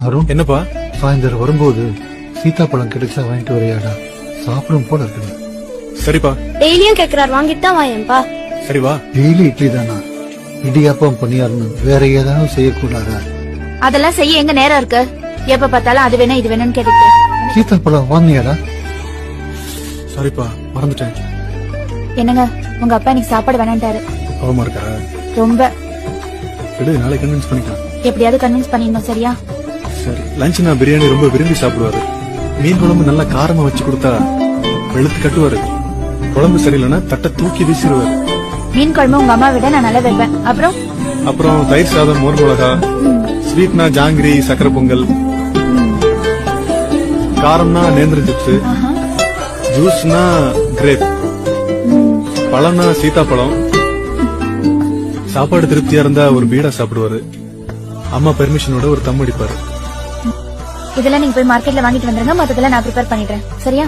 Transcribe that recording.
அருண், என்னப்பா? சாயந்தரம் வரும்போது சீதாப்பழம் கிடைச்சா வாங்கிட்டு வரையாடா, சாப்பிடும் போல இருக்கு. சரிப்பா. டெய்லியும் கேக்குறாரு, வாங்கிட்டு தான் வாயேன்பா. சரி வா. டெய்லி இட்லி தானா? இடியாப்பம் பணியாரணும் வேற ஏதாவது செய்யக்கூடாதா? அதெல்லாம் செய்ய எங்க நேரம் இருக்கு? எப்ப பார்த்தாலும் அது வேணும் இது வேணும்னு கேட்டுட்டு. சீதாப்பழம் வாங்கியாடா? சாரிப்பா, மறந்துட்டேன். என்னங்க, உங்க அப்பா இன்னைக்கு சாப்பாடு வேணான்ட்டாரு. கோவமா இருக்கா? ரொம்ப. விடு, நாளைக்கு கன்வின்ஸ் பண்ணிக்கலாம். எப்படியாவது கன்வின்ஸ் பண்ணிடணும், சரியா? சரி. லஞ்ச் நான் பிரியாணி ரொம்ப விரும்பி சாப்பிடுவாரு. மீன் குழம்பு நல்லா காரமா வச்சு கொடுத்தா வெளுத்து கட்டுவாரு. குழம்பு சரியில்லைன்னா தட்டை தூக்கி வீசிடுவாரு. மீன் குழம்பு உங்க அம்மா விட நான் நல்லா வைப்பேன். அப்புறம் தயிர் சாதம், மோர் மிளகா, ஸ்வீட்னா ஜாங்கிரி, சக்கரை பொங்கல், காரம்னா நேந்திர சிப்ஸ், ஜூஸ்னா கிரேப், பழம்னா சீதாப்பழம். சாப்பாடு திருப்தியா இருந்தா ஒரு பீடா சாப்பிடுவாரு. அம்மா பெர்மிஷனோட ஒரு தம் அடிப்பாரு. இதெல்லாம் நீங்க போய் மார்க்கெட்ல வாங்கிட்டு வந்துருங்க, மத்ததெல்லாம் நான் ப்ரிப்பேர் பண்ணிடுறேன், சரியா?